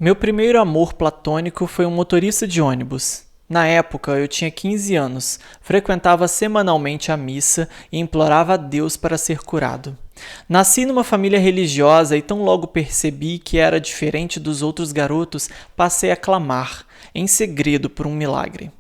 Meu primeiro amor platônico foi um motorista de ônibus. Na época, eu tinha 15 anos, frequentava semanalmente a missa e implorava a Deus para ser curado. Nasci numa família religiosa e tão logo percebi que era diferente dos outros garotos, passei a clamar, em segredo, por um milagre.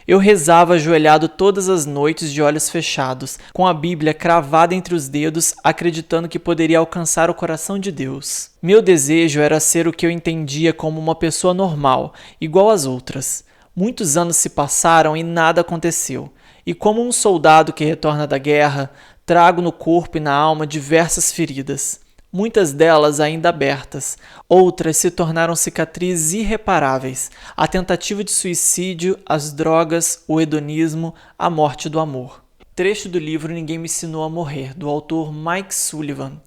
Eu rezava ajoelhado todas as noites de olhos fechados, com a Bíblia cravada entre os dedos, acreditando que poderia alcançar o coração de Deus. Meu desejo era ser o que eu entendia como uma pessoa normal, igual às outras. Muitos anos se passaram e nada aconteceu. E como um soldado que retorna da guerra, trago no corpo e na alma diversas feridas. Muitas delas ainda abertas, outras se tornaram cicatrizes irreparáveis, a tentativa de suicídio, as drogas, o hedonismo, a morte do amor. Trecho do livro Ninguém Me Ensinou a Morrer, do autor Mike Sullivan.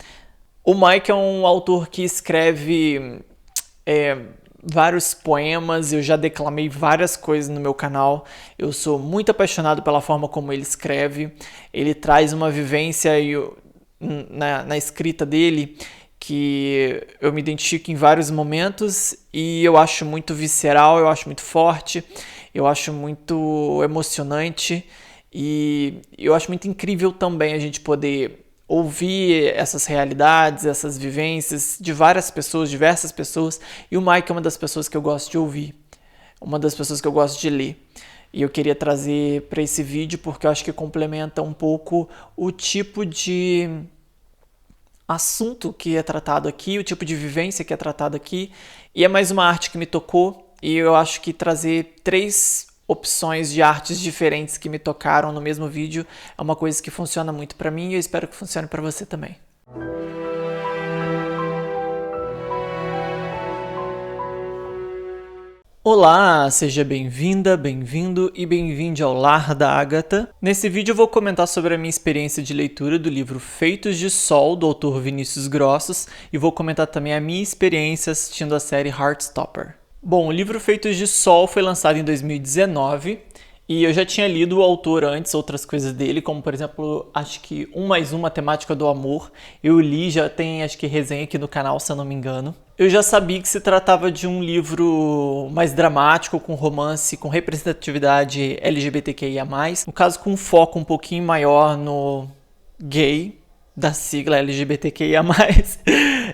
O Mike é um autor que escreve vários poemas, eu já declamei várias coisas no meu canal, eu sou muito apaixonado pela forma como ele escreve, ele traz uma vivência na escrita dele que eu me identifico em vários momentos e eu acho muito visceral, eu acho muito forte, eu acho muito emocionante e eu acho muito incrível também a gente poder ouvir essas realidades, essas vivências de várias pessoas, diversas pessoas, e o Mike é uma das pessoas que eu gosto de ouvir, uma das pessoas que eu gosto de ler. E eu queria trazer para esse vídeo porque eu acho que complementa um pouco o tipo de assunto que é tratado aqui, o tipo de vivência que é tratado aqui. E é mais uma arte que me tocou e eu acho que trazer 3 opções de artes diferentes que me tocaram no mesmo vídeo é uma coisa que funciona muito para mim e eu espero que funcione para você também. Olá, seja bem-vinda, bem-vindo e bem-vinde ao Lar da Ágata. Nesse vídeo eu vou comentar sobre a minha experiência de leitura do livro Feitos de Sol, do autor Vinícius Grossos, e vou comentar também a minha experiência assistindo a série Heartstopper. Bom, o livro Feitos de Sol foi lançado em 2019 e eu já tinha lido o autor antes, outras coisas dele, como por exemplo, acho que 1+1, Matemática do Amor. Eu li, já tem acho que resenha aqui no canal, se eu não me engano. Eu já sabia que se tratava de um livro mais dramático, com romance, com representatividade LGBTQIA+, no caso com um foco um pouquinho maior no gay, da sigla LGBTQIA+,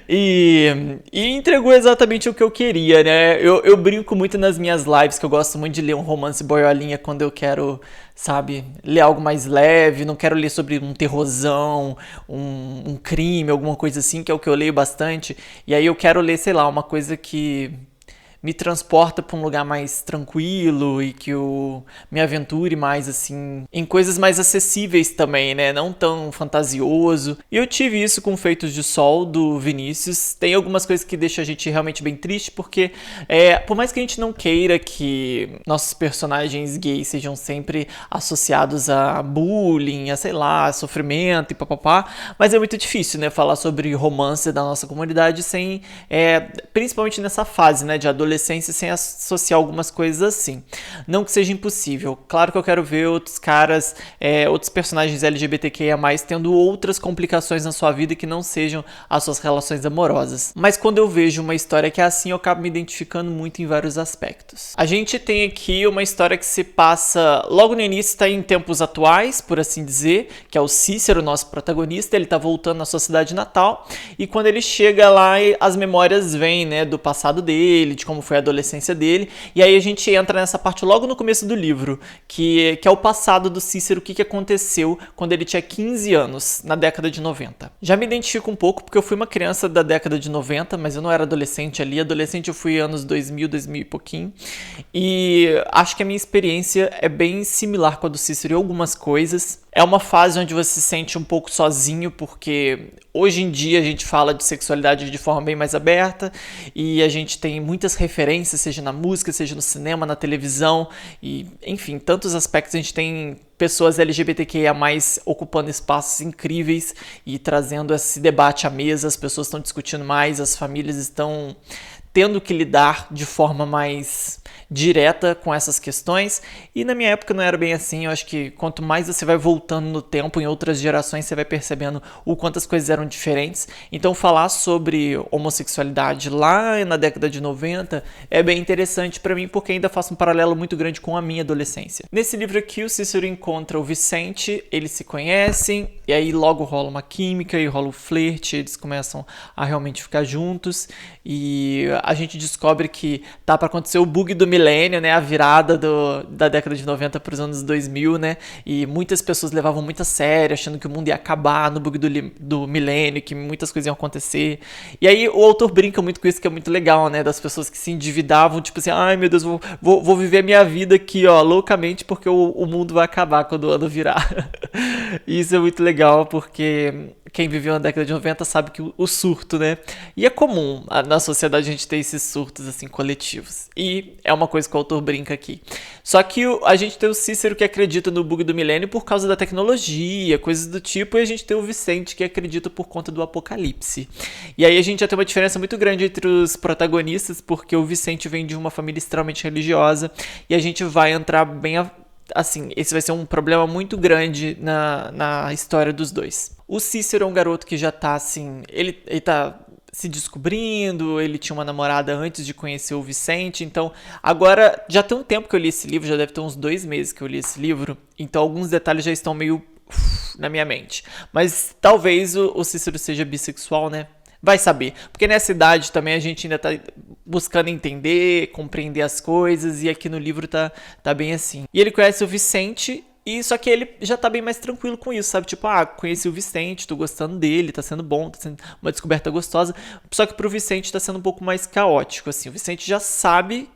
e entregou exatamente o que eu queria, né? Eu brinco muito nas minhas lives, que eu gosto muito de ler um romance boiolinha quando eu quero, sabe, ler algo mais leve, não quero ler sobre um terrorzão, um crime, alguma coisa assim, que é o que eu leio bastante, e aí eu quero ler, sei lá, uma coisa que me transporta para um lugar mais tranquilo e que eu me aventure mais, assim, em coisas mais acessíveis também, né? Não tão fantasioso. E eu tive isso com Feitos de Sol, do Vinícius. Tem algumas coisas que deixam a gente realmente bem triste, porque por mais que a gente não queira que nossos personagens gays sejam sempre associados a bullying, a, sei lá, a sofrimento e papapá, mas é muito difícil, né? Falar sobre romance da nossa comunidade sem, principalmente nessa fase, né? De adolescência, sem associar algumas coisas assim. Não que seja impossível. Claro que eu quero ver outros caras, outros personagens LGBTQIA+, tendo outras complicações na sua vida que não sejam as suas relações amorosas. Mas quando eu vejo uma história que é assim, eu acabo me identificando muito em vários aspectos. A gente tem aqui uma história que se passa logo no início, está em tempos atuais, por assim dizer, que é o Cícero, nosso protagonista. Ele está voltando à sua cidade natal e quando ele chega lá, as memórias vêm, né, do passado dele, de como foi a adolescência dele, e aí a gente entra nessa parte logo no começo do livro, que é o passado do Cícero, o que aconteceu quando ele tinha 15 anos, na década de 90. Já me identifico um pouco, porque eu fui uma criança da década de 90, mas eu não era adolescente ali, adolescente eu fui anos 2000 e pouquinho, e acho que a minha experiência é bem similar com a do Cícero em algumas coisas. É uma fase onde você se sente um pouco sozinho, porque hoje em dia a gente fala de sexualidade de forma bem mais aberta e a gente tem muitas referências, seja na música, seja no cinema, na televisão e, enfim, tantos aspectos. A gente tem pessoas LGBTQIA+, ocupando espaços incríveis e trazendo esse debate à mesa, as pessoas estão discutindo mais, as famílias estão tendo que lidar de forma mais direta com essas questões, e na minha época não era bem assim. Eu acho que quanto mais você vai voltando no tempo, em outras gerações, você vai percebendo o quanto as coisas eram diferentes. Então falar sobre homossexualidade lá na década de 90 é bem interessante para mim, porque ainda faço um paralelo muito grande com a minha adolescência. Nesse livro aqui, o Cícero encontra o Vicente, eles se conhecem, e aí logo rola uma química e rola o flerte, eles começam a realmente ficar juntos, e a gente descobre que tá para acontecer o bug do milênio, né, a virada da década de 90 para os anos 2000, né, e muitas pessoas levavam muito a sério, achando que o mundo ia acabar no bug do milênio, que muitas coisas iam acontecer. E aí o autor brinca muito com isso, que é muito legal, né, das pessoas que se endividavam, tipo assim, ai meu Deus, vou viver a minha vida aqui, ó, loucamente, porque o mundo vai acabar quando o ano virar. E isso é muito legal, porque quem viveu na década de 90 sabe que o surto, né? E é comum na sociedade a gente ter esses surtos, assim, coletivos. E é uma coisa que o autor brinca aqui. Só que a gente tem o Cícero que acredita no bug do milênio por causa da tecnologia, coisas do tipo, e a gente tem o Vicente que acredita por conta do apocalipse. E aí a gente já tem uma diferença muito grande entre os protagonistas, porque o Vicente vem de uma família extremamente religiosa, e a gente vai entrar bem assim, esse vai ser um problema muito grande na história dos dois. O Cícero é um garoto que já tá assim, ele tá se descobrindo, ele tinha uma namorada antes de conhecer o Vicente, então agora já tem um tempo que eu li esse livro, já deve ter uns 2 meses que eu li esse livro, então alguns detalhes já estão meio na minha mente, mas talvez o Cícero seja bissexual, né? Vai saber, porque nessa idade também a gente ainda tá buscando entender, compreender as coisas, e aqui no livro tá bem assim. E ele conhece o Vicente, e só que ele já tá bem mais tranquilo com isso, sabe? Tipo, conheci o Vicente, tô gostando dele, tá sendo bom, tá sendo uma descoberta gostosa. Só que pro Vicente tá sendo um pouco mais caótico, assim. O Vicente já sabe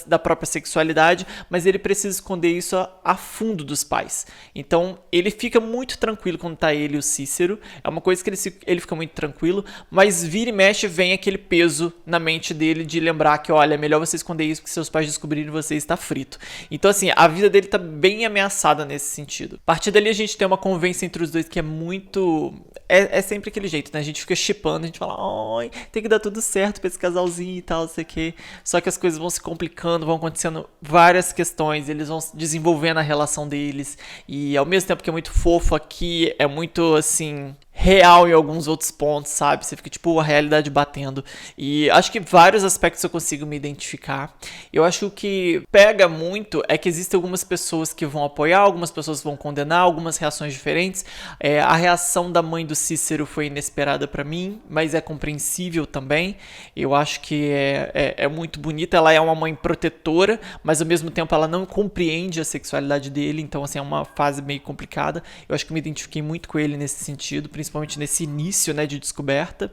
da própria sexualidade, mas ele precisa esconder isso a fundo dos pais. Então ele fica muito tranquilo quando tá ele e o Cícero, é uma coisa que ele fica muito tranquilo, mas vira e mexe vem aquele peso na mente dele de lembrar que, olha, é melhor você esconder isso, porque seus pais descobrirem você está frito. Então assim, a vida dele tá bem ameaçada nesse sentido. A partir dali a gente tem uma convivência entre os dois que é muito... É sempre aquele jeito, né? A gente fica shippando, a gente fala, ai, tem que dar tudo certo pra esse casalzinho e tal, não sei o quê. Só que as coisas vão se complicando, vão acontecendo várias questões, eles vão desenvolvendo a relação deles. E ao mesmo tempo que é muito fofo aqui, é muito, assim, real em alguns outros pontos, sabe? Você fica, tipo, a realidade batendo. E acho que vários aspectos eu consigo me identificar. Eu acho que pega muito é que existem algumas pessoas que vão apoiar, algumas pessoas vão condenar, algumas reações diferentes. A reação da mãe do Cícero foi inesperada pra mim, mas é compreensível também. Eu acho que é muito bonita. Ela é uma mãe protetora, mas ao mesmo tempo ela não compreende a sexualidade dele. Então, assim, é uma fase meio complicada. Eu acho que me identifiquei muito com ele nesse sentido, principalmente nesse início, né, de descoberta.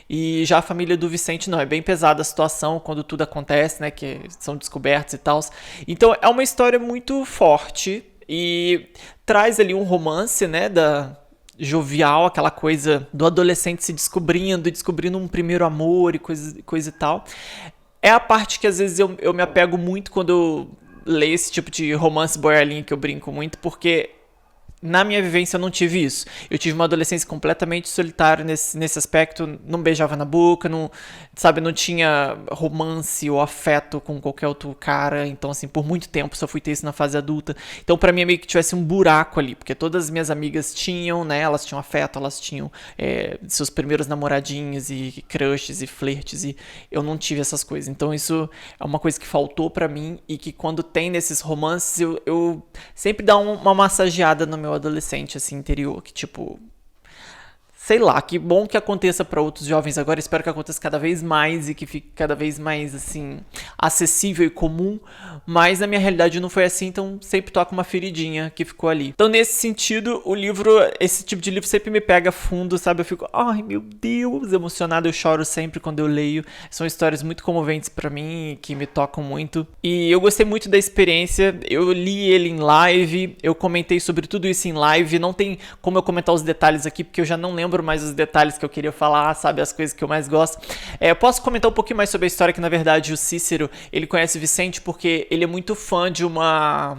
E já a família do Vicente não, é bem pesada a situação quando tudo acontece, né, que são descobertos e tal. Então é uma história muito forte e traz ali um romance, né, jovial, aquela coisa do adolescente se descobrindo um primeiro amor e coisa e tal. É a parte que às vezes eu me apego muito quando eu leio esse tipo de romance boiolinha, que eu brinco muito, porque na minha vivência eu não tive isso. Eu tive uma adolescência completamente solitária nesse aspecto. Não beijava na boca, não tinha romance ou afeto com qualquer outro cara. Então, assim, por muito tempo só fui ter isso na fase adulta. Então, pra mim é meio que tivesse um buraco ali. Porque todas as minhas amigas tinham, né? Elas tinham afeto, elas tinham seus primeiros namoradinhos e crushes e flertes. E eu não tive essas coisas. Então, isso é uma coisa que faltou pra mim. E que quando tem nesses romances, eu sempre dá uma massageada no meu adolescente, assim, interior, que tipo, sei lá, que bom que aconteça para outros jovens agora, espero que aconteça cada vez mais e que fique cada vez mais, assim, acessível e comum, mas na minha realidade não foi assim, então sempre toca uma feridinha que ficou ali. Então nesse sentido, o livro, esse tipo de livro sempre me pega fundo, sabe, eu fico, ai meu Deus, emocionado, eu choro sempre quando eu leio, são histórias muito comoventes para mim, que me tocam muito, e eu gostei muito da experiência, eu li ele em live, eu comentei sobre tudo isso em live, não tem como eu comentar os detalhes aqui, porque eu já não lembro mais os detalhes que eu queria falar, sabe, as coisas que eu mais gosto. Eu posso comentar um pouquinho mais sobre a história, que na verdade o Cícero, ele conhece o Vicente porque ele é muito fã de uma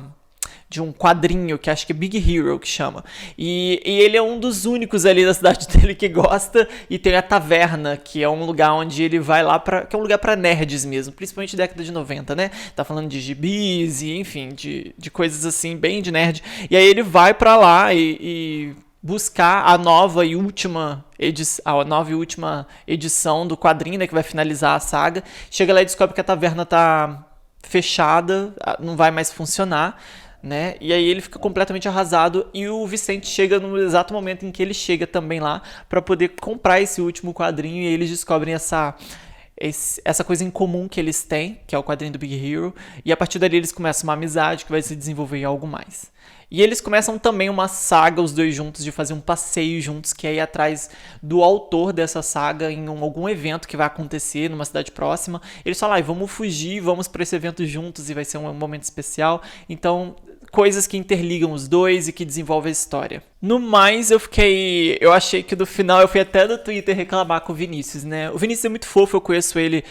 de um quadrinho que acho que é Big Hero que chama. E ele é um dos únicos ali da cidade dele que gosta, e tem a taverna, que é um lugar onde ele vai lá que é um lugar pra nerds mesmo, principalmente década de 90, né? Tá falando de gibis e enfim, de coisas assim, bem de nerd. E aí ele vai pra lá e buscar a nova e última edição do quadrinho, né, que vai finalizar a saga. Chega lá e descobre que a taverna tá fechada, não vai mais funcionar, né? E aí ele fica completamente arrasado, e o Vicente chega no exato momento em que ele chega também lá para poder comprar esse último quadrinho, e aí eles descobrem essa coisa em comum que eles têm, que é o quadrinho do Big Hero, e a partir dali eles começam uma amizade que vai se desenvolver em algo mais. E eles começam também uma saga, os dois juntos, de fazer um passeio juntos, que é ir atrás do autor dessa saga em algum evento que vai acontecer numa cidade próxima. Eles falam, vamos fugir, vamos para esse evento juntos e vai ser um momento especial. Então, coisas que interligam os dois e que desenvolvem a história. No mais, eu achei que do final, eu fui até no Twitter reclamar com o Vinícius, né? O Vinícius é muito fofo, eu conheço ele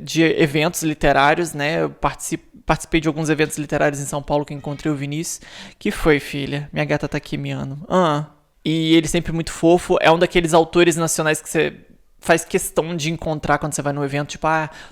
de eventos literários, né? Eu participei de alguns eventos literários em São Paulo que encontrei o Vinícius. Que foi, filha? Minha gata tá aqui miando. E ele sempre muito fofo, é um daqueles autores nacionais que você faz questão de encontrar quando você vai no evento, tipo,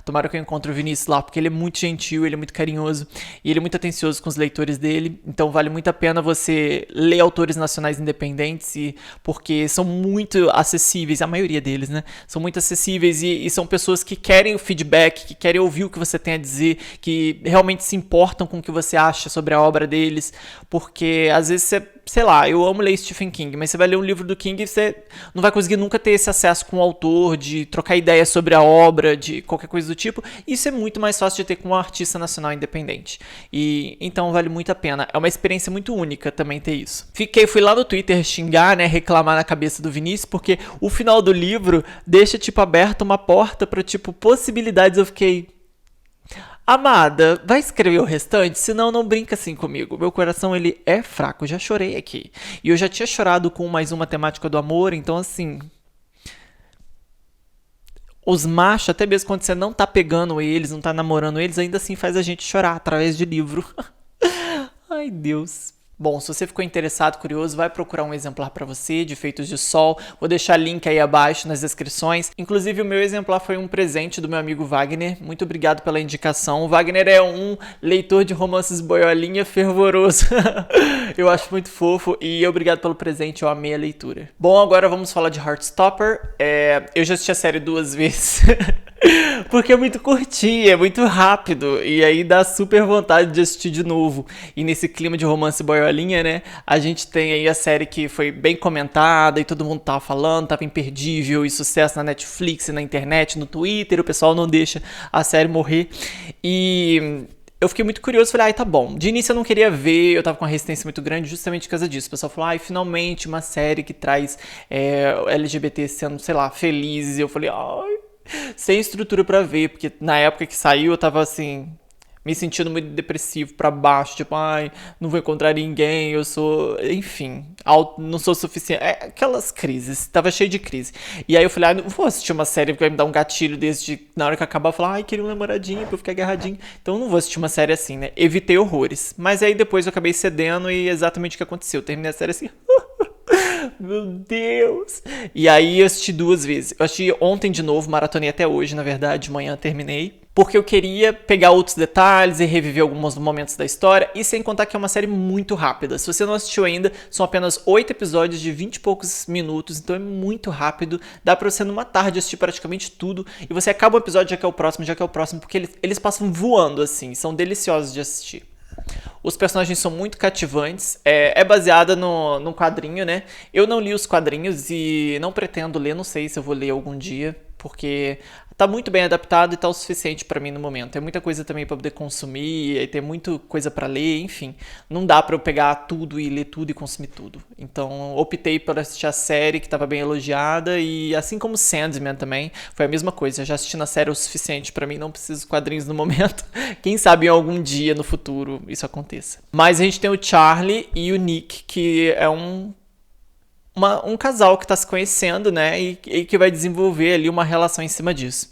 tomara que eu encontre o Vinícius lá, porque ele é muito gentil, ele é muito carinhoso, e ele é muito atencioso com os leitores dele, então vale muito a pena você ler autores nacionais independentes, porque são muito acessíveis, a maioria deles, né, são muito acessíveis, e são pessoas que querem o feedback, que querem ouvir o que você tem a dizer, que realmente se importam com o que você acha sobre a obra deles, porque às vezes você, sei lá, eu amo ler Stephen King, mas você vai ler um livro do King e você não vai conseguir nunca ter esse acesso com o autor, de trocar ideias sobre a obra, de qualquer coisa do tipo. Isso é muito mais fácil de ter com um artista nacional independente. E então vale muito a pena. É uma experiência muito única também ter isso. Fui lá no Twitter xingar, né, reclamar na cabeça do Vinícius, porque o final do livro deixa, tipo, aberta uma porta para, tipo, possibilidades. Eu fiquei... Amada, vai escrever o restante? Senão não brinca assim comigo. Meu coração, ele é fraco. Eu já chorei aqui. E eu já tinha chorado com mais uma temática do amor, então assim... Os machos, até mesmo quando você não tá pegando eles, não tá namorando eles, ainda assim faz a gente chorar através de livro. Ai, Deus. Bom, se você ficou interessado, curioso, vai procurar um exemplar para você de Feitos de Sol. Vou deixar link aí abaixo nas descrições. Inclusive, o meu exemplar foi um presente do meu amigo Wagner. Muito obrigado pela indicação. O Wagner é um leitor de romances boiolinha fervoroso. Eu acho muito fofo e obrigado pelo presente, eu amei a leitura. Bom, agora vamos falar de Heartstopper. Eu já assisti a série 2 vezes. Porque é muito curtinho, é muito rápido, e aí dá super vontade de assistir de novo. E nesse clima de romance boiolinha, né, a gente tem aí a série que foi bem comentada e todo mundo tava falando, tava imperdível e sucesso na Netflix, na internet, no Twitter, o pessoal não deixa a série morrer. E... eu fiquei muito curioso, falei, tá bom. De início eu não queria ver, eu tava com uma resistência muito grande justamente por causa disso. O pessoal falou, finalmente uma série que traz LGBT sendo, sei lá, felizes. E eu falei, sem estrutura pra ver, porque na época que saiu eu tava assim, me sentindo muito depressivo pra baixo, tipo, não vou encontrar ninguém, eu sou, enfim, não sou suficiente, aquelas crises, tava cheio de crise. E aí eu falei, não vou assistir uma série que vai me dar um gatilho desse, na hora que acabar eu falar, queria um namoradinho pra eu ficar agarradinho, então eu não vou assistir uma série assim, né, evitei horrores. Mas aí depois eu acabei cedendo e exatamente o que aconteceu, eu terminei a série assim... Meu Deus! E aí eu assisti 2 vezes. Eu assisti ontem de novo, maratonei até hoje, na verdade, de manhã terminei. Porque eu queria pegar outros detalhes e reviver alguns momentos da história. E sem contar que é uma série muito rápida. Se você não assistiu ainda, são apenas 8 episódios de 20 e poucos minutos. Então é muito rápido. Dá pra você numa tarde assistir praticamente tudo. E você acaba o episódio, já que é o próximo, porque eles passam voando assim. São deliciosos de assistir. Os personagens são muito cativantes, é baseada num quadrinho, né? Eu não li os quadrinhos e não pretendo ler, não sei se eu vou ler algum dia, porque tá muito bem adaptado e tá o suficiente pra mim no momento. É muita coisa também pra poder consumir, e tem muita coisa pra ler, enfim. Não dá pra eu pegar tudo e ler tudo e consumir tudo. Então optei por assistir a série, que tava bem elogiada, e assim como Sandman também, foi a mesma coisa. Eu já assisti na série o suficiente pra mim, não preciso dos quadrinhos no momento. Quem sabe em algum dia no futuro isso aconteça. Mas a gente tem o Charlie e o Nick, que é um casal que está se conhecendo, né, e que vai desenvolver ali uma relação em cima disso.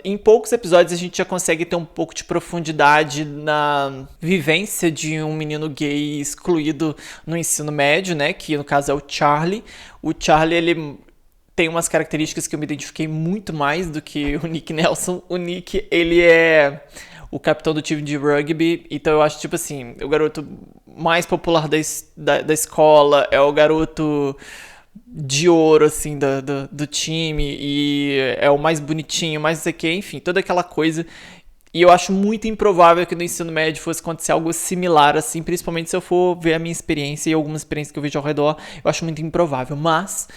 Em poucos episódios a gente já consegue ter um pouco de profundidade na vivência de um menino gay excluído no ensino médio, né? Que no caso é o Charlie. O Charlie, ele tem umas características que eu me identifiquei muito mais do que o Nick Nelson. O Nick, ele é o capitão do time de rugby, então eu acho, tipo assim, o garoto mais popular da escola, é o garoto de ouro, assim, do time, e é o mais bonitinho, mais não sei o que, enfim, toda aquela coisa. E eu acho muito improvável que no ensino médio fosse acontecer algo similar, assim, principalmente se eu for ver a minha experiência e algumas experiências que eu vejo ao redor, eu acho muito improvável. Mas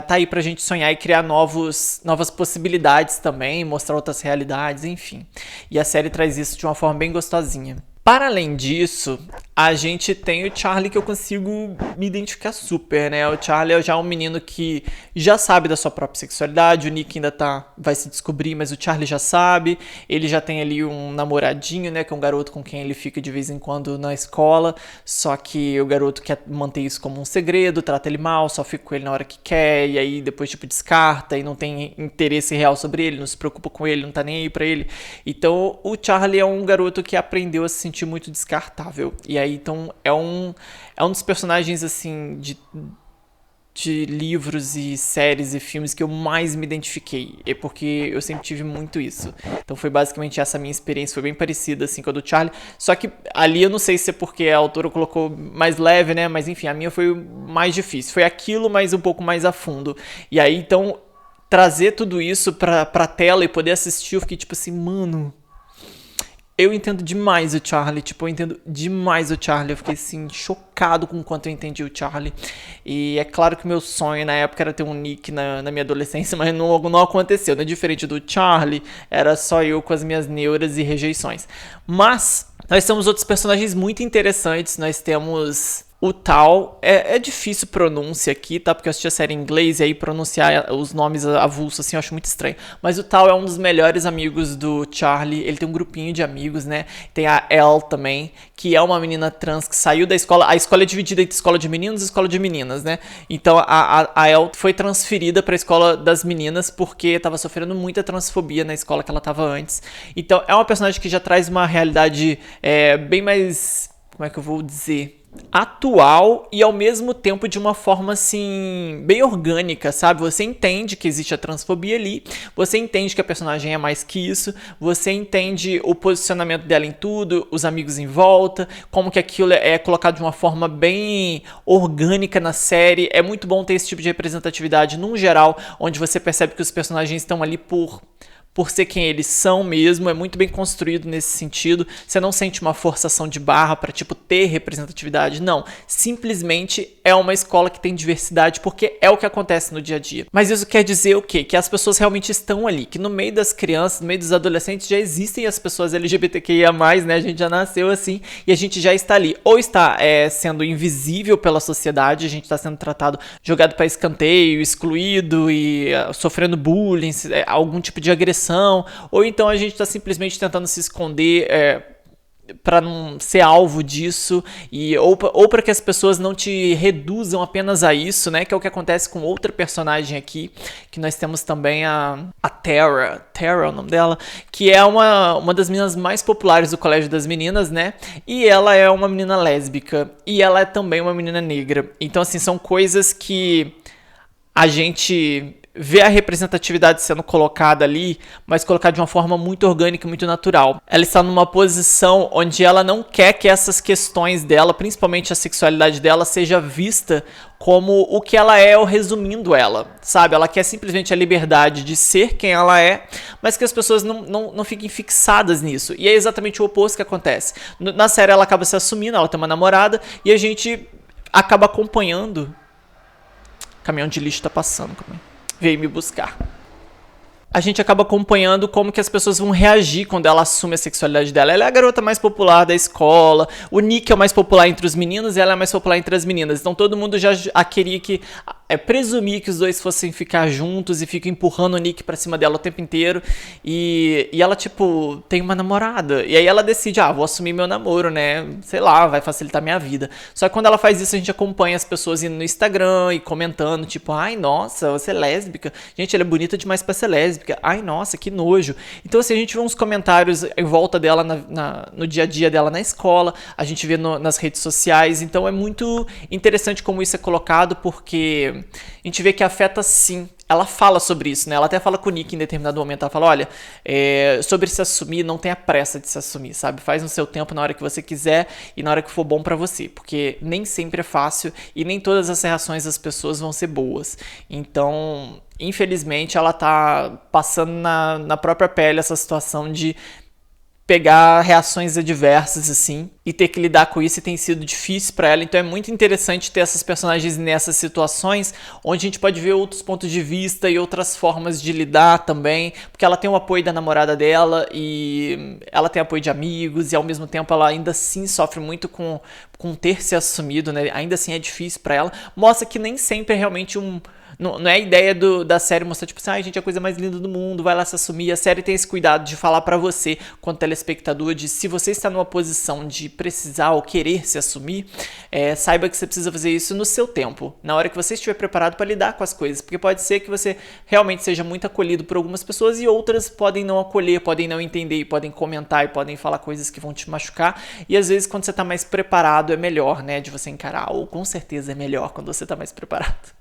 tá aí pra gente sonhar e criar novas possibilidades também, mostrar outras realidades, enfim. E a série traz isso de uma forma bem gostosinha. Para além disso, a gente tem o Charlie, que eu consigo me identificar super, né? O Charlie é já um menino que já sabe da sua própria sexualidade, o Nick ainda vai se descobrir, mas o Charlie já sabe, ele já tem ali um namoradinho, né? Que é um garoto com quem ele fica de vez em quando na escola, só que o garoto quer manter isso como um segredo, trata ele mal, só fica com ele na hora que quer, e aí depois, tipo, descarta e não tem interesse real sobre ele, não se preocupa com ele, não tá nem aí pra ele. Então, o Charlie é um garoto que aprendeu a se sentir muito descartável. E aí, então, é um dos personagens, assim, de livros e séries e filmes que eu mais me identifiquei. É porque eu sempre tive muito isso. Então, foi basicamente essa minha experiência. Foi bem parecida, assim, com a do Charlie. Só que ali, eu não sei se é porque a autora colocou mais leve, né? Mas, enfim, a minha foi mais difícil. Foi aquilo, mas um pouco mais a fundo. E aí, então, trazer tudo isso pra tela e poder assistir, eu fiquei tipo assim, mano... Eu entendo demais o Charlie, eu entendo demais o Charlie, eu fiquei, assim, chocado com o quanto eu entendi o Charlie, e é claro que o meu sonho na época era ter um Nick na minha adolescência, mas não aconteceu, né, diferente do Charlie, era só eu com as minhas neuras e rejeições. Mas, nós temos outros personagens muito interessantes, nós temos... O Tal, é difícil pronúncia aqui, tá? Porque eu assisti a série em inglês e aí pronunciar os nomes avulsos assim eu acho muito estranho. Mas o Tal é um dos melhores amigos do Charlie, ele tem um grupinho de amigos, né? Tem a Elle também, que é uma menina trans que saiu da escola. A escola é dividida entre escola de meninos e escola de meninas, né? Então a Elle foi transferida pra escola das meninas porque tava sofrendo muita transfobia na escola que ela tava antes. Então é uma personagem que já traz uma realidade bem mais... Como é que eu vou dizer? Atual e ao mesmo tempo de uma forma assim bem orgânica, sabe? Você entende que existe a transfobia ali, você entende que a personagem é mais que isso, você entende o posicionamento dela em tudo, os amigos em volta, como que aquilo é colocado de uma forma bem orgânica na série. É muito bom ter esse tipo de representatividade num geral, onde você percebe que os personagens estão ali por ser quem eles são mesmo, é muito bem construído nesse sentido. Você não sente uma forçação de barra pra, tipo, ter representatividade, não. Simplesmente é uma escola que tem diversidade, porque é o que acontece no dia a dia. Mas isso quer dizer o quê? Que as pessoas realmente estão ali, que no meio das crianças, no meio dos adolescentes, já existem as pessoas LGBTQIA+, né? A gente já nasceu assim, e a gente já está ali. Ou está sendo invisível pela sociedade, a gente está sendo tratado, jogado para escanteio, excluído e sofrendo bullying, algum tipo de agressão, ou então a gente está simplesmente tentando se esconder para não ser alvo disso, ou para que as pessoas não te reduzam apenas a isso, né? Que é o que acontece com outra personagem aqui, que nós temos também a Tara é o nome dela, que é uma das meninas mais populares do colégio das meninas, né? E ela é uma menina lésbica, e ela é também uma menina negra. Então, assim, são coisas que a gente vê a representatividade sendo colocada ali, mas colocada de uma forma muito orgânica e muito natural. Ela está numa posição onde ela não quer que essas questões dela, principalmente a sexualidade dela, seja vista como o que ela é ou resumindo ela, sabe? Ela quer simplesmente a liberdade de ser quem ela é, mas que as pessoas não fiquem fixadas nisso. E é exatamente o oposto que acontece. Na série ela acaba se assumindo, ela tem uma namorada, e a gente acaba acompanhando... Caminhão de lixo tá passando, veio me buscar. A gente acaba acompanhando como que as pessoas vão reagir quando ela assume a sexualidade dela. Ela é a garota mais popular da escola, o Nick é o mais popular entre os meninos e ela é a mais popular entre as meninas. Então todo mundo já queria que presumir que os dois fossem ficar juntos e fica empurrando o Nick pra cima dela o tempo inteiro. E ela, tipo, tem uma namorada. E aí ela decide, vou assumir meu namoro, né? Sei lá, vai facilitar minha vida. Só que quando ela faz isso, a gente acompanha as pessoas indo no Instagram e comentando, tipo, ai, nossa, você é lésbica. Gente, ela é bonita demais pra ser lésbica. Ai, nossa, que nojo. Então, assim, a gente vê uns comentários em volta dela no dia a dia dela na escola. A gente vê nas redes sociais. Então, é muito interessante como isso é colocado, porque a gente vê que afeta sim. Ela fala sobre isso, né? Ela até fala com o Nick em determinado momento. Ela fala, olha, sobre se assumir, não tenha pressa de se assumir, sabe? Faz no seu tempo, na hora que você quiser e na hora que for bom pra você. Porque nem sempre é fácil e nem todas as reações das pessoas vão ser boas. Então, infelizmente, ela tá passando na própria pele essa situação de pegar reações adversas, assim, e ter que lidar com isso, e tem sido difícil pra ela. Então é muito interessante ter essas personagens nessas situações, onde a gente pode ver outros pontos de vista e outras formas de lidar também, porque ela tem o apoio da namorada dela, e ela tem apoio de amigos, e ao mesmo tempo ela ainda assim sofre muito com ter se assumido, né? Ainda assim é difícil pra ela. Mostra que nem sempre é realmente não é a ideia da série mostrar, tipo assim, gente, é a coisa mais linda do mundo, vai lá se assumir. A série tem esse cuidado de falar pra você, quanto telespectador, de se você está numa posição de precisar ou querer se assumir, saiba que você precisa fazer isso no seu tempo, na hora que você estiver preparado pra lidar com as coisas, porque pode ser que você realmente seja muito acolhido por algumas pessoas e outras podem não acolher, podem não entender, e podem comentar e podem falar coisas que vão te machucar, e às vezes quando você tá mais preparado é melhor, né, de você encarar, ou com certeza é melhor quando você tá mais preparado.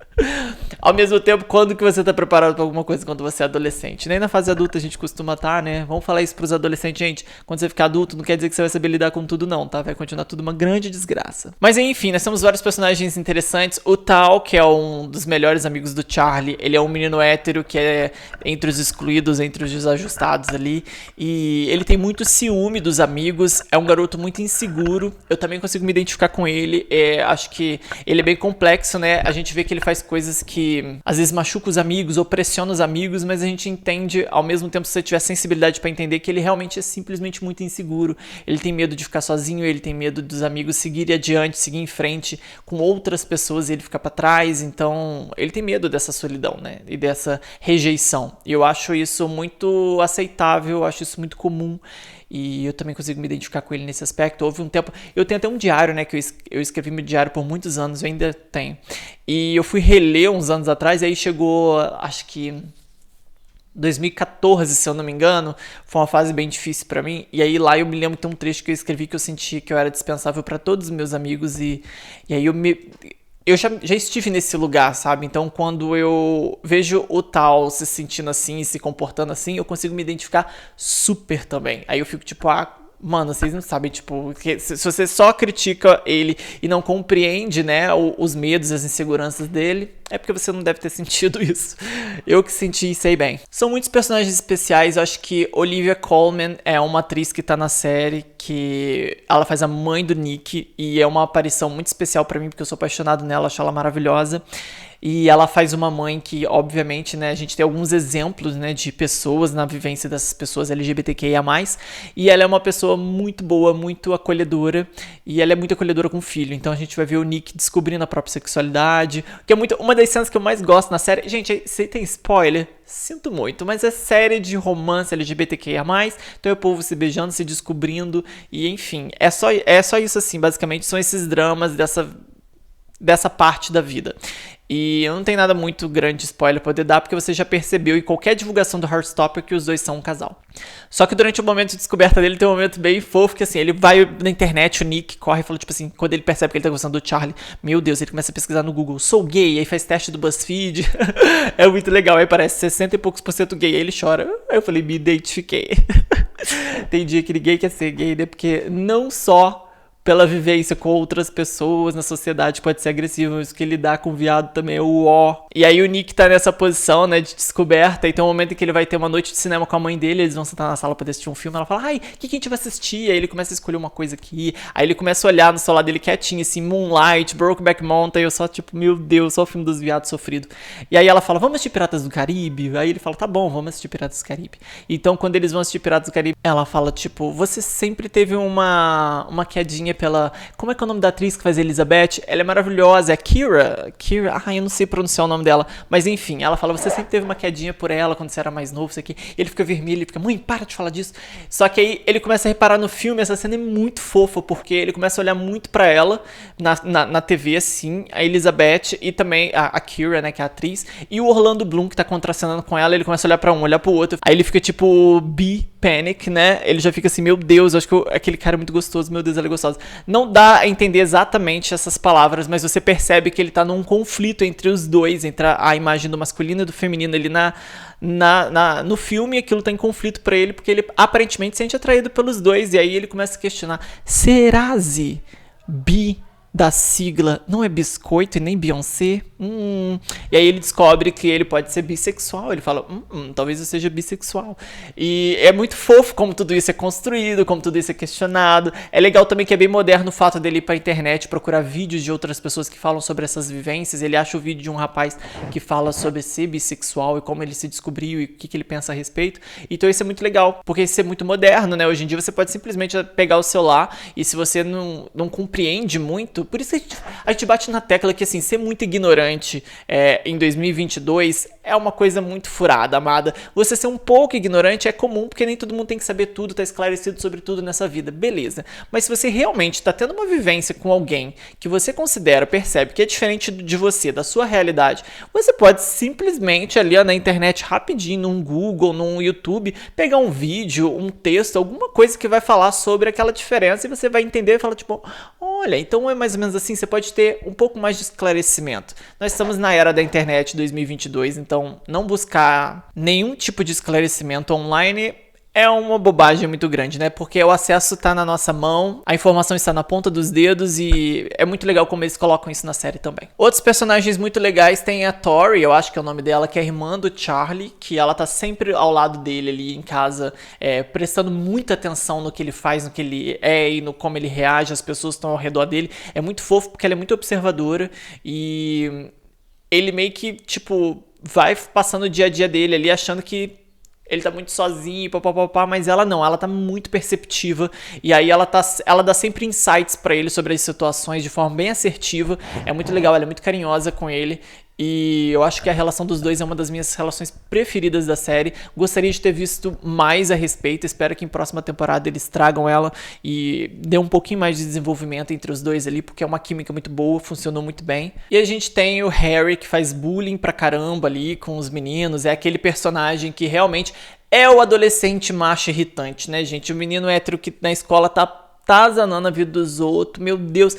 Ao mesmo tempo, quando que você tá preparado pra alguma coisa quando você é adolescente? Nem na fase adulta a gente costuma estar, né? Vamos falar isso pros adolescentes, gente. Quando você ficar adulto, não quer dizer que você vai saber lidar com tudo, não, tá? Vai continuar tudo uma grande desgraça. Mas enfim, nós temos vários personagens interessantes. O Tal, que é um dos melhores amigos do Charlie, ele é um menino hétero que é entre os excluídos, entre os desajustados ali. E ele tem muito ciúme dos amigos, é um garoto muito inseguro. Eu também consigo me identificar com ele. Acho que ele é bem complexo, né? A gente vê que ele faz coisas que às vezes machuca os amigos ou pressiona os amigos, mas a gente entende, ao mesmo tempo, se você tiver sensibilidade pra entender, que ele realmente é simplesmente muito inseguro. Ele tem medo de ficar sozinho, ele tem medo dos amigos seguirem adiante, seguir em frente com outras pessoas e ele ficar pra trás. Então ele tem medo dessa solidão, né, e dessa rejeição, e eu acho isso muito aceitável, eu acho isso muito comum. E eu também consigo me identificar com ele nesse aspecto. Houve um tempo... Eu tenho até um diário, né? Que eu escrevi meu diário por muitos anos. Eu ainda tenho. E eu fui reler uns anos atrás. E aí chegou... Acho que... 2014, se eu não me engano. Foi uma fase bem difícil pra mim. E aí lá eu me lembro que tem um trecho que eu escrevi que eu senti que eu era dispensável pra todos os meus amigos. E aí eu já estive nesse lugar, sabe? Então, quando eu vejo o Tal se sentindo assim, se comportando assim, eu consigo me identificar super também. Aí eu fico tipo, mano, vocês não sabem, tipo, que se você só critica ele e não compreende, né, os medos, as inseguranças dele, é porque você não deve ter sentido isso. Eu que senti e sei bem. São muitos personagens especiais. Eu acho que Olivia Colman é uma atriz que tá na série, que ela faz a mãe do Nick, e é uma aparição muito especial pra mim, porque eu sou apaixonado nela, acho ela maravilhosa. E ela faz uma mãe que, obviamente, né, a gente tem alguns exemplos, né, de pessoas, na vivência dessas pessoas LGBTQIA+, e ela é uma pessoa muito boa, muito acolhedora, e ela é muito acolhedora com o filho. Então a gente vai ver o Nick descobrindo a própria sexualidade, que é muito uma das cenas que eu mais gosto na série. Gente, se tem spoiler, sinto muito, mas é série de romance LGBTQIA+, então é o povo se beijando, se descobrindo, e enfim, é só isso assim, basicamente, são esses dramas dessa parte da vida. E eu não tenho nada muito grande de spoiler pra poder dar, porque você já percebeu em qualquer divulgação do Heartstopper que os dois são um casal. Só que durante o momento de descoberta dele tem um momento bem fofo, que assim, ele vai na internet, o Nick corre e fala, tipo assim, quando ele percebe que ele tá gostando do Charlie, meu Deus, ele começa a pesquisar no Google, sou gay, aí faz teste do BuzzFeed, é muito legal, aí parece 60 e poucos % gay, aí ele chora, aí eu falei, me identifiquei. Tem dia que ninguém quer ser gay, né, porque não só pela vivência com outras pessoas na sociedade pode ser agressivo, mas que lidar com viado também é o ó. E aí o Nick tá nessa posição, né, de descoberta, e tem um momento em que ele vai ter uma noite de cinema com a mãe dele, eles vão sentar na sala pra assistir um filme, ela fala, ai, o que a gente vai assistir? Aí ele começa a escolher uma coisa aqui, aí ele começa a olhar no celular dele quietinho, assim, Moonlight, Brokeback Mountain, eu só tipo, meu Deus, só o filme dos viados sofrido. E aí ela fala, vamos assistir Piratas do Caribe? Aí ele fala, tá bom, vamos assistir Piratas do Caribe. Então quando eles vão assistir Piratas do Caribe, ela fala, tipo, você sempre teve uma quedinha pela... Como é que é o nome da atriz que faz Elizabeth? Ela é maravilhosa, é Kira. Eu não sei pronunciar o nome dela. Mas enfim, ela fala, você sempre teve uma quedinha por ela quando você era mais novo, isso aqui. E ele fica vermelho, ele fica, mãe, para de falar disso. Só que aí ele começa a reparar no filme, essa cena é muito fofa, porque ele começa a olhar muito pra ela na TV, assim, a Elizabeth e também a Kira, né, que é a atriz, e o Orlando Bloom, que tá contracenando com ela, ele começa a olhar pra um, olhar pro outro. Aí ele fica tipo, Panic, né? Ele já fica assim, meu Deus, acho que aquele cara é muito gostoso, meu Deus, ela é gostosa. Não dá a entender exatamente essas palavras, mas você percebe que ele tá num conflito entre os dois, entre a imagem do masculino e do feminino ali no filme, aquilo tá em conflito pra ele, porque ele aparentemente se sente atraído pelos dois, e aí ele começa a questionar, Serase da sigla não é biscoito e nem Beyoncé? E aí ele descobre que ele pode ser bissexual. Ele fala, talvez eu seja bissexual. E é muito fofo como tudo isso é construído, como tudo isso é questionado. É legal também que é bem moderno o fato dele ir pra internet procurar vídeos de outras pessoas que falam sobre essas vivências. Ele acha o vídeo de um rapaz que fala sobre ser bissexual e como ele se descobriu e o que ele pensa a respeito. Então isso é muito legal, porque isso é muito moderno, né? Hoje em dia você pode simplesmente pegar o celular e se você não compreende muito, por isso que a gente bate na tecla que assim, ser muito ignorante em 2022 é uma coisa muito furada, amada. Você ser um pouco ignorante é comum, porque nem todo mundo tem que saber tudo, tá esclarecido sobre tudo nessa vida, beleza. Mas se você realmente tá tendo uma vivência com alguém que você considera, percebe que é diferente de você, da sua realidade, você pode simplesmente ali na internet, rapidinho, num Google, num YouTube, pegar um vídeo, um texto, alguma coisa que vai falar sobre aquela diferença e você vai entender e falar tipo, olha, então é mais ou menos assim, você pode ter um pouco mais de esclarecimento. Nós estamos na era da internet 2022, então não buscar nenhum tipo de esclarecimento online é uma bobagem muito grande, né? Porque o acesso está na nossa mão, a informação está na ponta dos dedos e é muito legal como eles colocam isso na série também. Outros personagens muito legais tem a Tori, eu acho que é o nome dela, que é a irmã do Charlie, que ela tá sempre ao lado dele ali em casa, prestando muita atenção no que ele faz, no que ele é e no como ele reage, as pessoas estão ao redor dele. É muito fofo porque ela é muito observadora e ele meio que, tipo, vai passando o dia a dia dele ali achando que ele tá muito sozinho, papapá, mas ela não, ela tá muito perceptiva e aí ela dá sempre insights pra ele sobre as situações de forma bem assertiva, é muito legal, ela é muito carinhosa com ele e eu acho que a relação dos dois é uma das minhas relações preferidas da série. Gostaria de ter visto mais a respeito, espero que em próxima temporada eles tragam ela e dê um pouquinho mais de desenvolvimento entre os dois ali, porque é uma química muito boa, funcionou muito bem. E a gente tem o Harry, que faz bullying pra caramba ali com os meninos, é aquele personagem que realmente é o adolescente macho irritante, né, gente? O menino hétero que na escola tá azanando a vida dos outros, meu Deus,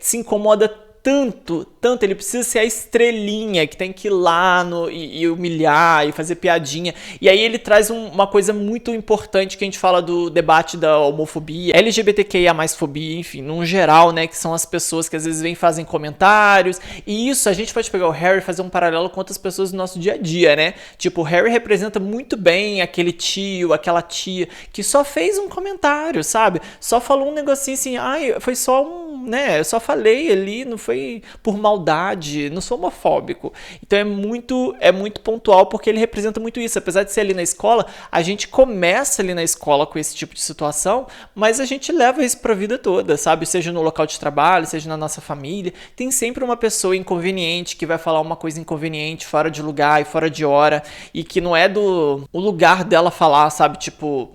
se incomoda tanto, ele precisa ser a estrelinha que tem que ir lá e humilhar e fazer piadinha. E aí ele traz uma coisa muito importante que a gente fala do debate da homofobia, LGBTQIA+, fobia, enfim, num geral, né, que são as pessoas que às vezes vêm e fazem comentários. E isso, a gente pode pegar o Harry e fazer um paralelo com outras pessoas do nosso dia a dia, né? Tipo, o Harry representa muito bem aquele tio, aquela tia que só fez um comentário, sabe? Só falou um negocinho assim, foi só né, eu só falei ali, não foi por maldade, não sou homofóbico. Então é muito pontual porque ele representa muito isso. Apesar de ser ali na escola, a gente começa ali na escola com esse tipo de situação, mas a gente leva isso pra vida toda, sabe? Seja no local de trabalho, seja na nossa família, tem sempre uma pessoa inconveniente que vai falar uma coisa inconveniente, fora de lugar e fora de hora, e que não é o lugar dela falar, sabe? Tipo,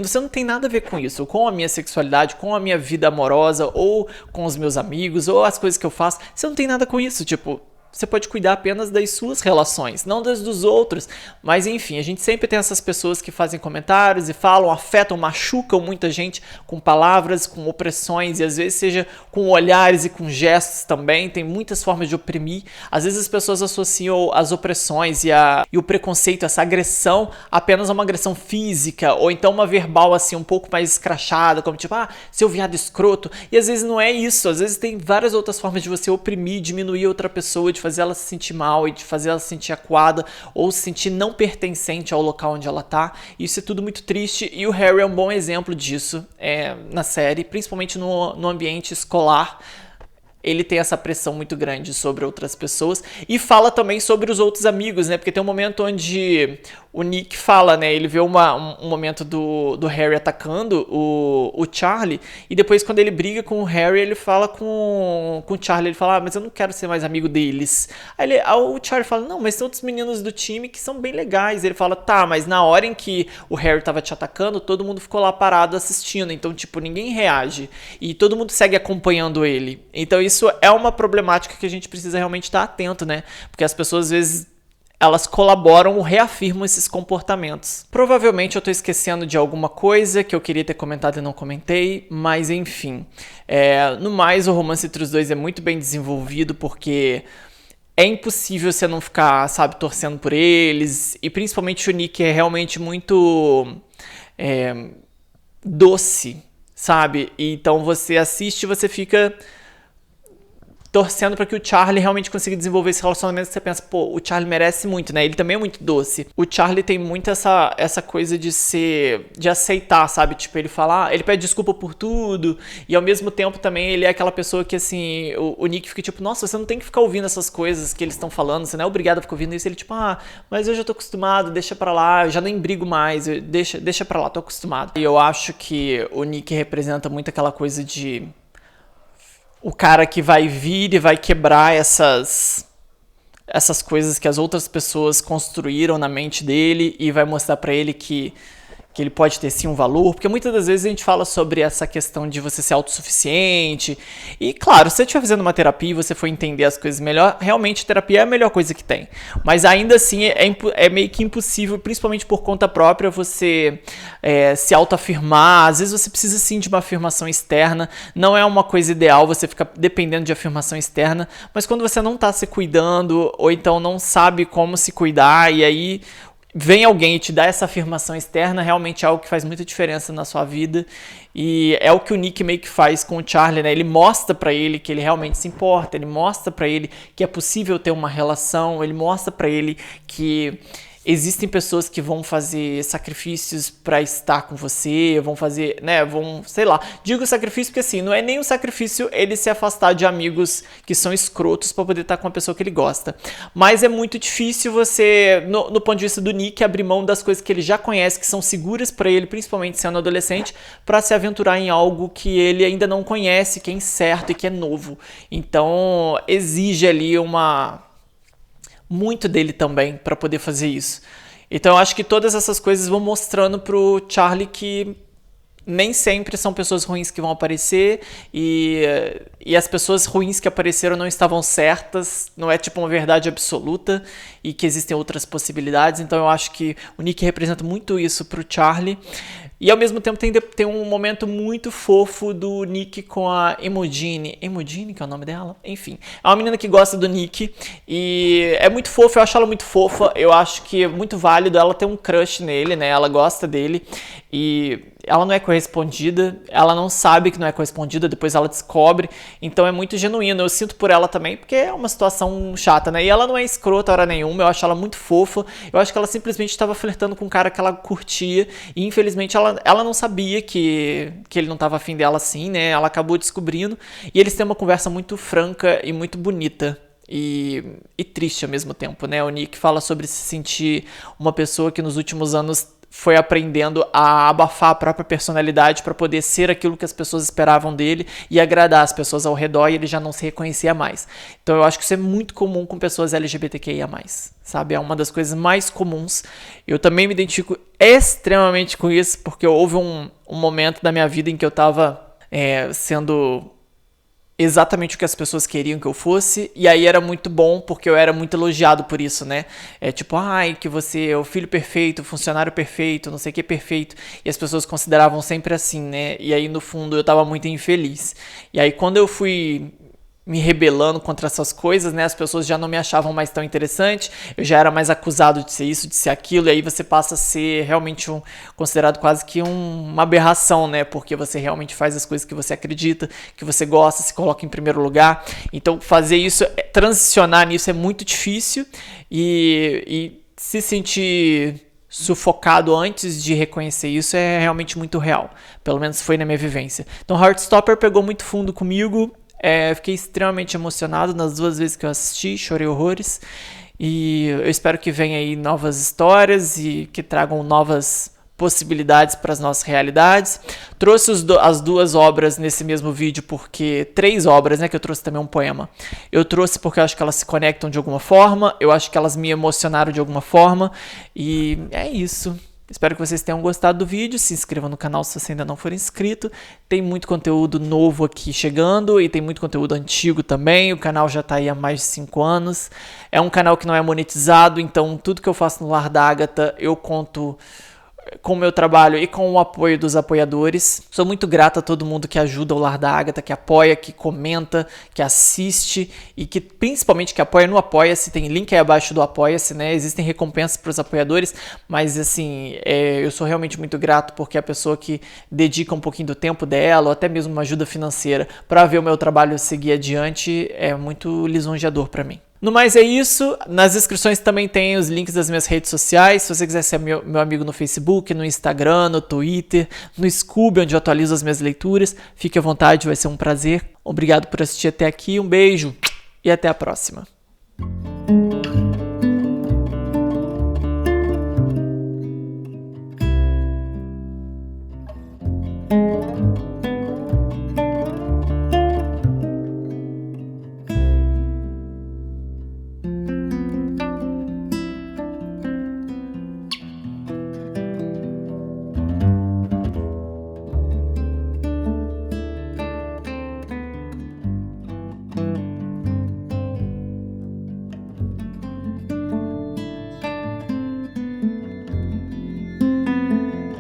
você não tem nada a ver com isso, com a minha sexualidade, com a minha vida amorosa, ou com os meus amigos, ou as coisas que eu faço, você não tem nada com isso, tipo, você pode cuidar apenas das suas relações, não das dos outros. Mas enfim, a gente sempre tem essas pessoas que fazem comentários e falam, afetam, machucam muita gente com palavras, com opressões e às vezes seja com olhares e com gestos também. Tem muitas formas de oprimir. Às vezes as pessoas associam as opressões e o preconceito, essa agressão, apenas a uma agressão física ou então uma verbal assim um pouco mais escrachada, como tipo, seu viado escroto. E às vezes não é isso, às vezes tem várias outras formas de você oprimir, diminuir outra pessoa, de fazer ela se sentir mal e de fazer ela se sentir acuada ou se sentir não pertencente ao local onde ela tá. Isso é tudo muito triste e o Harry é um bom exemplo disso na série, principalmente no ambiente escolar. ele tem essa pressão muito grande sobre outras pessoas e fala também sobre os outros amigos, né? Porque tem um momento onde o Nick fala, né? Ele vê um momento do Harry atacando o Charlie e depois quando ele briga com o Harry, ele fala com o Charlie, ele fala, mas eu não quero ser mais amigo deles. Aí o Charlie fala, não, mas tem outros meninos do time que são bem legais. Ele fala, tá, mas na hora em que o Harry tava te atacando, todo mundo ficou lá parado assistindo, então tipo, ninguém reage e todo mundo segue acompanhando ele. Então isso é uma problemática que a gente precisa realmente estar atento, né? Porque as pessoas, às vezes, elas colaboram ou reafirmam esses comportamentos. Provavelmente eu tô esquecendo de alguma coisa que eu queria ter comentado e não comentei, mas enfim. No mais, o romance entre os dois é muito bem desenvolvido, porque é impossível você não ficar, sabe, torcendo por eles. E principalmente o Nick é realmente muito doce, sabe? Então você assiste e você fica torcendo para que o Charlie realmente consiga desenvolver esse relacionamento que você pensa, pô, o Charlie merece muito, né? Ele também é muito doce. O Charlie tem muito essa coisa de aceitar, sabe? Tipo, ele fala, ele pede desculpa por tudo e ao mesmo tempo também ele é aquela pessoa que, assim, o Nick fica tipo, nossa, você não tem que ficar ouvindo essas coisas que eles estão falando, você não é obrigado a ficar ouvindo isso. Ele tipo, mas eu já tô acostumado, deixa pra lá, eu já nem brigo mais, deixa pra lá, tô acostumado. E eu acho que o Nick representa muito aquela coisa de o cara que vai vir e vai quebrar essas coisas que as outras pessoas construíram na mente dele e vai mostrar pra ele que ele pode ter sim um valor, porque muitas das vezes a gente fala sobre essa questão de você ser autossuficiente, e claro, se você estiver fazendo uma terapia e você for entender as coisas melhor, realmente terapia é a melhor coisa que tem, mas ainda assim é meio que impossível, principalmente por conta própria, você se autoafirmar. Às vezes você precisa sim de uma afirmação externa, não é uma coisa ideal você ficar dependendo de afirmação externa, mas quando você não tá se cuidando, ou então não sabe como se cuidar, e aí vem alguém e te dá essa afirmação externa, realmente é algo que faz muita diferença na sua vida. E é o que o Nick meio que faz com o Charlie, né? Ele mostra pra ele que ele realmente se importa, ele mostra pra ele que é possível ter uma relação, ele mostra pra ele que existem pessoas que vão fazer sacrifícios pra estar com você, vão fazer, né, sei lá, digo sacrifício porque assim, não é nem um sacrifício ele se afastar de amigos que são escrotos pra poder estar com uma pessoa que ele gosta, mas é muito difícil você, no ponto de vista do Nick, abrir mão das coisas que ele já conhece, que são seguras pra ele, principalmente sendo adolescente, pra se aventurar em algo que ele ainda não conhece, que é incerto e que é novo. Então exige ali muito dele também para poder fazer isso. Então eu acho que todas essas coisas vão mostrando pro Charlie que nem sempre são pessoas ruins que vão aparecer e as pessoas ruins que apareceram não estavam certas, não é tipo uma verdade absoluta e que existem outras possibilidades. Então eu acho que o Nick representa muito isso pro Charlie. E ao mesmo tempo tem um momento muito fofo do Nick com a Imogen, que é o nome dela? Enfim, é uma menina que gosta do Nick e é muito fofa, eu acho ela muito fofa, eu acho que é muito válido ela ter um crush nele, né? Ela gosta dele e ela não é correspondida, ela não sabe que não é correspondida, depois ela descobre, então é muito genuíno, eu sinto por ela também, porque é uma situação chata, né? E ela não é escrota hora nenhuma, eu acho ela muito fofa, eu acho que ela simplesmente estava flertando com um cara que ela curtia e infelizmente ela não sabia que ele não estava afim dela assim, né? Ela acabou descobrindo e eles têm uma conversa muito franca e muito bonita. E triste ao mesmo tempo, né? O Nick fala sobre se sentir uma pessoa que nos últimos anos foi aprendendo a abafar a própria personalidade para poder ser aquilo que as pessoas esperavam dele e agradar as pessoas ao redor, e ele já não se reconhecia mais. Então eu acho que isso é muito comum com pessoas LGBTQIA+, sabe? É uma das coisas mais comuns. Eu também me identifico extremamente com isso, porque houve um momento da minha vida em que eu estava sendo exatamente o que as pessoas queriam que eu fosse, e aí era muito bom, porque eu era muito elogiado por isso, né? Tipo, que você é o filho perfeito, o funcionário perfeito, não sei o que perfeito, e as pessoas consideravam sempre assim, né? E aí, no fundo, eu tava muito infeliz. E aí, quando eu fui me rebelando contra essas coisas, né? As pessoas já não me achavam mais tão interessante, eu já era mais acusado de ser isso, de ser aquilo, e aí você passa a ser realmente considerado quase que uma aberração, né? Porque você realmente faz as coisas que você acredita, que você gosta, se coloca em primeiro lugar. Então fazer isso, transicionar nisso é muito difícil, e se sentir sufocado antes de reconhecer isso é realmente muito real, pelo menos foi na minha vivência. Então Heartstopper pegou muito fundo comigo. Fiquei extremamente emocionado nas 2 vezes que eu assisti, chorei horrores. E eu espero que venha aí novas histórias e que tragam novas possibilidades para as nossas realidades. Trouxe as 2 obras nesse mesmo vídeo, porque 3 obras, né, que eu trouxe também um poema. Eu trouxe porque eu acho que elas se conectam de alguma forma, eu acho que elas me emocionaram de alguma forma, e é isso. Espero que vocês tenham gostado do vídeo, se inscreva no canal se você ainda não for inscrito, tem muito conteúdo novo aqui chegando e tem muito conteúdo antigo também, o canal já está aí há mais de 5 anos, é um canal que não é monetizado, então tudo que eu faço no Lar da Agatha eu conto com o meu trabalho e com o apoio dos apoiadores. Sou muito grato a todo mundo que ajuda o Lar da Agatha, que apoia, que comenta, que assiste e que principalmente que apoia no Apoia-se. Tem link aí abaixo do Apoia-se, né? Existem recompensas para os apoiadores, mas assim, eu sou realmente muito grato porque a pessoa que dedica um pouquinho do tempo dela ou até mesmo uma ajuda financeira para ver o meu trabalho seguir adiante é muito lisonjeador para mim. No mais é isso, nas descrições também tem os links das minhas redes sociais, se você quiser ser meu amigo no Facebook, no Instagram, no Twitter, no Scoob, onde eu atualizo as minhas leituras, fique à vontade, vai ser um prazer. Obrigado por assistir até aqui, um beijo e até a próxima.